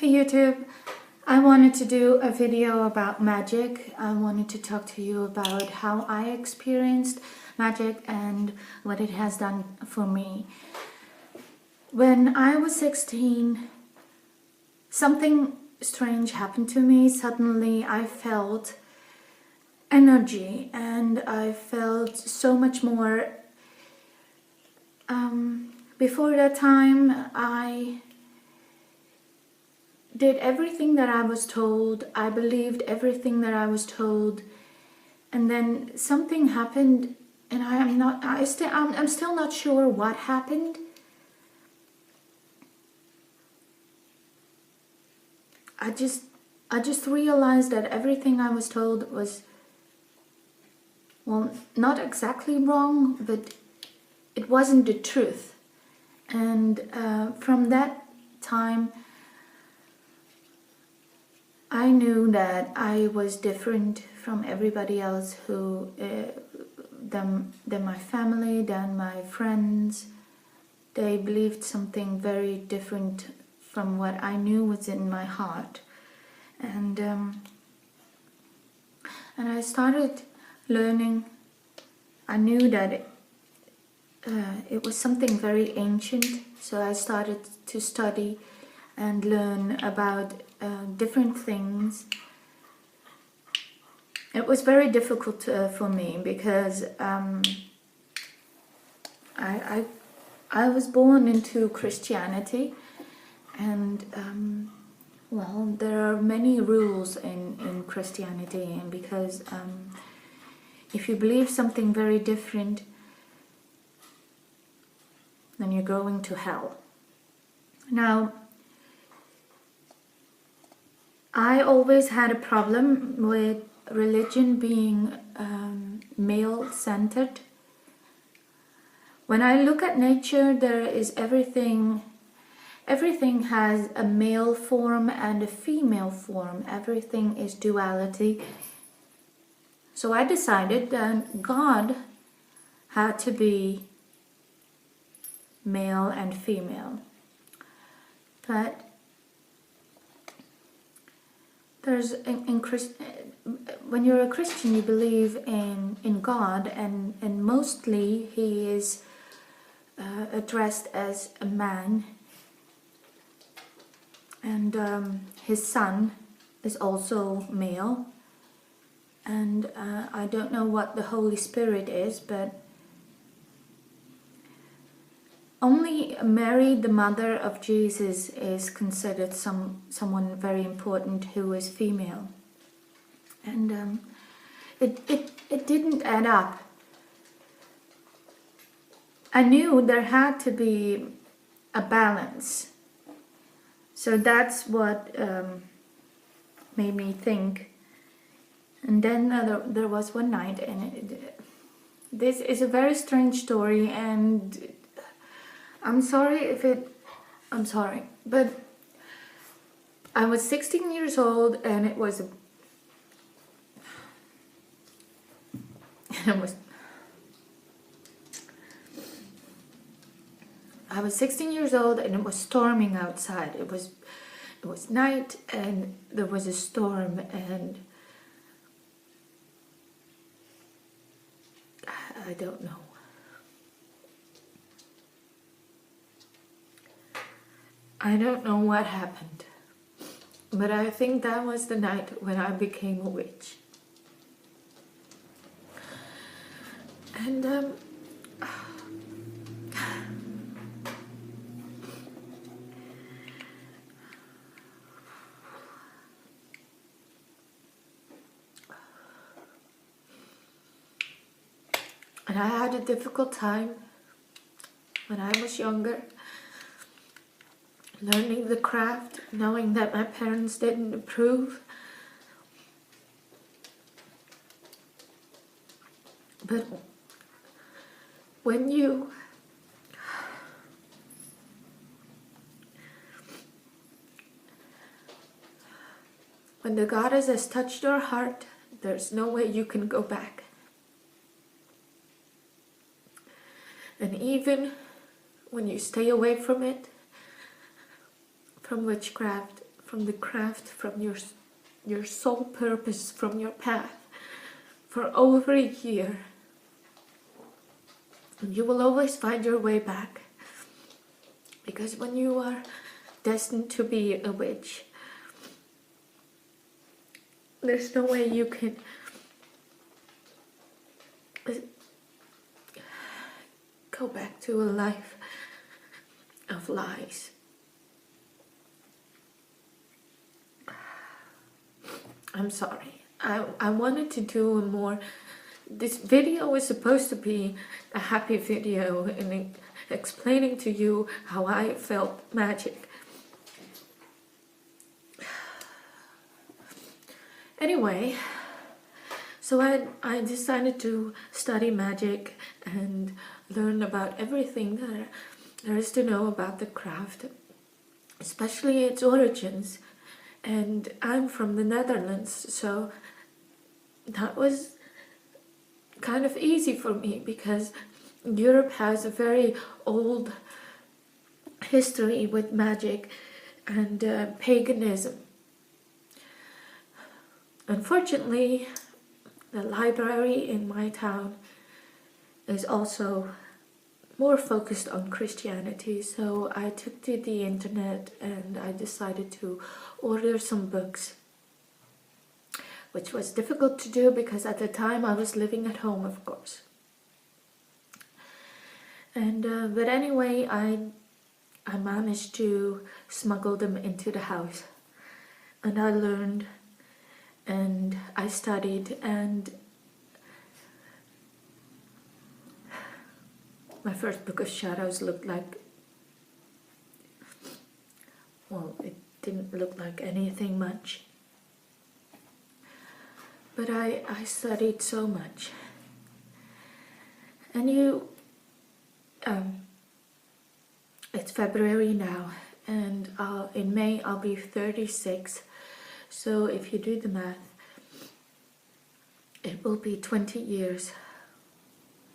Hey YouTube, I wanted to do a video about magic. I wanted to talk to you about how I experienced magic and what it has done for me. When I was 16, something strange happened to me. Suddenly I felt energy and I felt so much more. Before that time, I did everything that I was told. I believed everything that I was told, and then something happened, and I'm still not sure what happened. I just realized that everything I was told was, well, not exactly wrong, but it wasn't the truth. And from that time, I knew that I was different from everybody else than my family, than my friends. They believed something very different from what I knew was in my heart. And I started learning. I knew that it was something very ancient, so I started to study and learn about different things. It was very difficult for me because I was born into Christianity, and well, there are many rules in Christianity, and because if you believe something very different, then you're going to hell. Now, I always had a problem with religion being male-centered. When I look at nature, there is everything has a male form and a female form. Everything is duality. So I decided that God had to be male and female. But there's when you're a Christian, you believe in God, and mostly He is addressed as a man, and His Son is also male, and I don't know what the Holy Spirit is, but only Mary, the mother of Jesus, is considered someone very important who is female. And it didn't add up. I knew there had to be a balance. So that's what made me think. And then there was one night, and this is a very strange story, and I'm sorry, but I was 16 years old, and I was 16 years old, and it was storming outside. It was night, and there was a storm, and I don't know. I don't know what happened, but I think that was the night when I became a witch. And I had a difficult time when I was younger, learning the craft, knowing that my parents didn't approve. But when the goddess has touched your heart, there's no way you can go back. And even when you stay away from it, from witchcraft, from the craft, from your sole purpose, from your path for over a year, you will always find your way back. Because when you are destined to be a witch, there's no way you can go back to a life of lies. I'm sorry. I wanted to do a more... This video was supposed to be a happy video and explaining to you how I felt magic. Anyway, so I decided to study magic and learn about everything that there is to know about the craft, especially its origins. And I'm from the Netherlands, so that was kind of easy for me because Europe has a very old history with magic and paganism. Unfortunately, the library in my town is also more focused on Christianity, so I took to the internet and I decided to order some books, which was difficult to do because at the time I was living at home, of course. And but anyway, I managed to smuggle them into the house, and I learned and I studied, and my first book of shadows looked like, well, it didn't look like anything much. But I studied so much. And it's February now, and in May I'll be 36. So if you do the math, it will be 20 years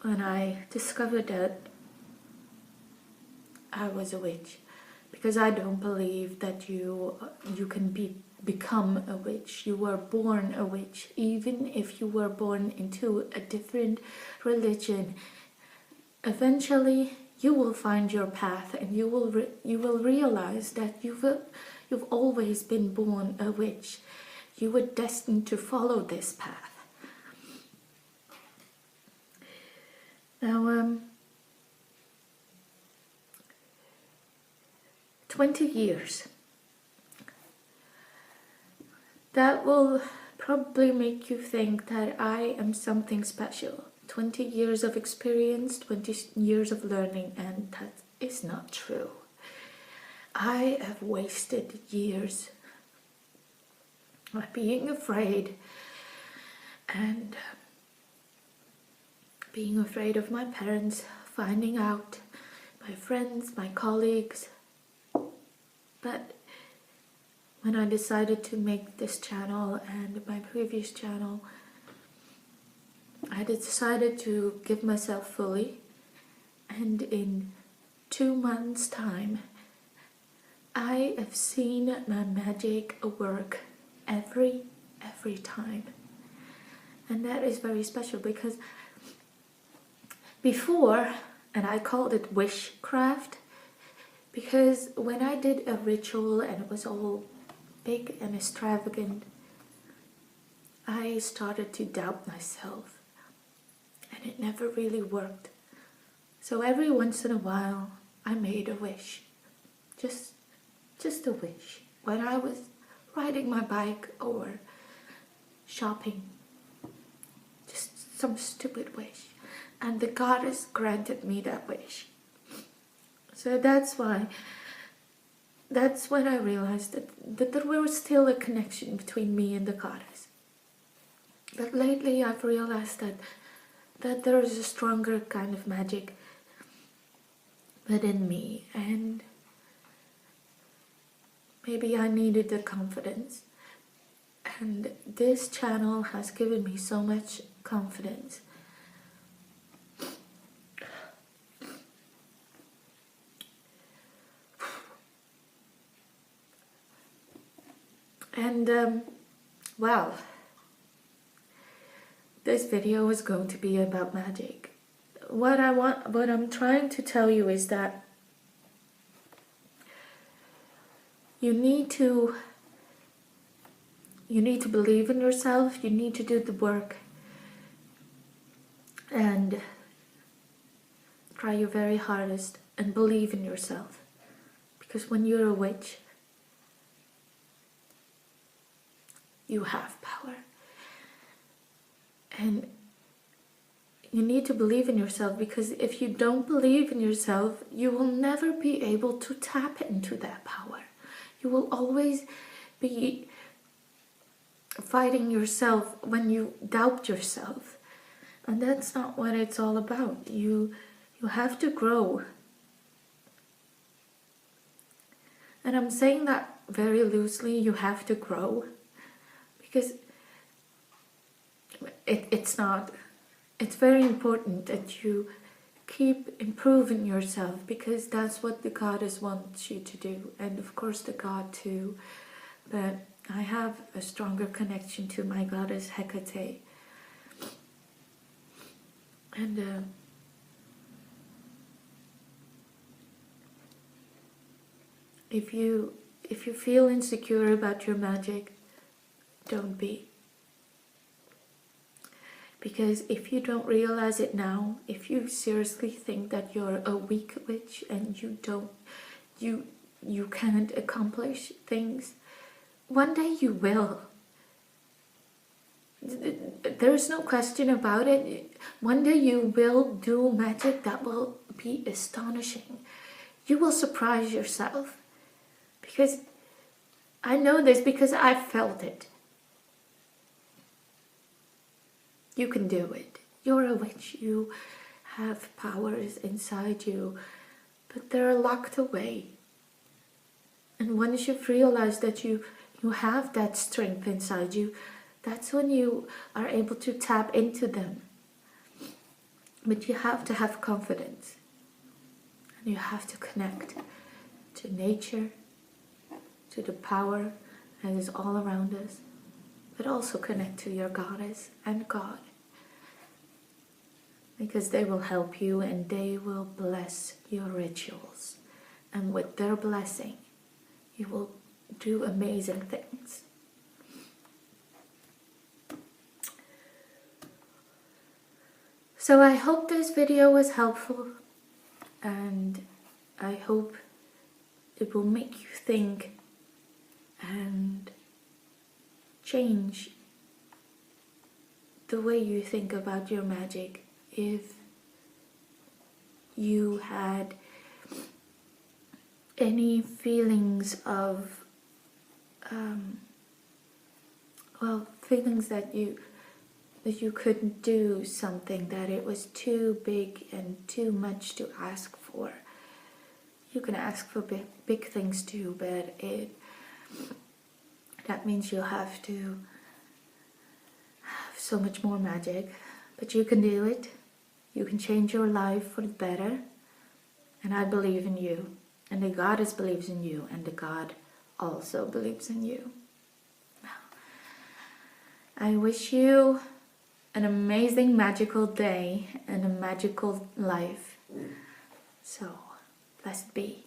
when I discovered that I was a witch. Because I don't believe that you can become a witch. You were born a witch. Even if you were born into a different religion, eventually you will find your path, and you will realize that you've always been born a witch. You were destined to follow this path. Now, 20 years. That will probably make you think that I am something special. 20 years of experience, 20 years of learning, and that is not true. I have wasted years by being afraid, and being afraid of my parents finding out, my friends, my colleagues. But when I decided to make this channel and my previous channel, I decided to give myself fully, and in 2 months' time, I have seen my magic work every time. And that is very special because before, and I called it witchcraft, because when I did a ritual and it was all big and extravagant, I started to doubt myself, and it never really worked. So every once in a while, I made a wish, just a wish. When I was riding my bike or shopping, just some stupid wish, and the goddess granted me that wish. So that's when I realized that there was still a connection between me and the goddess. But lately I've realized that there is a stronger kind of magic within me, and maybe I needed the confidence. And this channel has given me so much confidence. And well, this video is going to be about magic. What I'm trying to tell you is that you need to believe in yourself. You need to do the work and try your very hardest and believe in yourself. Because when you're a witch, you have power. And you need to believe in yourself, because if you don't believe in yourself, you will never be able to tap into that power. You will always be fighting yourself when you doubt yourself. And that's not what it's all about. You have to grow. And I'm saying that very loosely, you have to grow. Because it's very important that you keep improving yourself, because that's what the goddess wants you to do, and of course the god too. But I have a stronger connection to my goddess Hecate. And if you feel insecure about your magic, don't be. Because if you don't realize it now, if you seriously think that you're a weak witch and you can't accomplish things, one day you will. There's no question about it. One day you will do magic that will be astonishing. You will surprise yourself. Because I know this, because I felt it. You can do it. You're a witch. You have powers inside you, but they're locked away. And once you've realized that you have that strength inside you, that's when you are able to tap into them. But you have to have confidence. And you have to connect to nature, to the power that is all around us. But also connect to your goddess and God. Because they will help you and they will bless your rituals. And with their blessing, you will do amazing things. So I hope this video was helpful, and I hope it will make you think and change the way you think about your magic. If you had any feelings of feelings that you couldn't do something, that it was too big and too much to ask for. You can ask for big things too, but that means you'll have to have so much more magic. But you can do it. You can change your life for the better. And I believe in you. And the goddess believes in you. And the God also believes in you. I wish you an amazing magical day and a magical life. So, blessed be.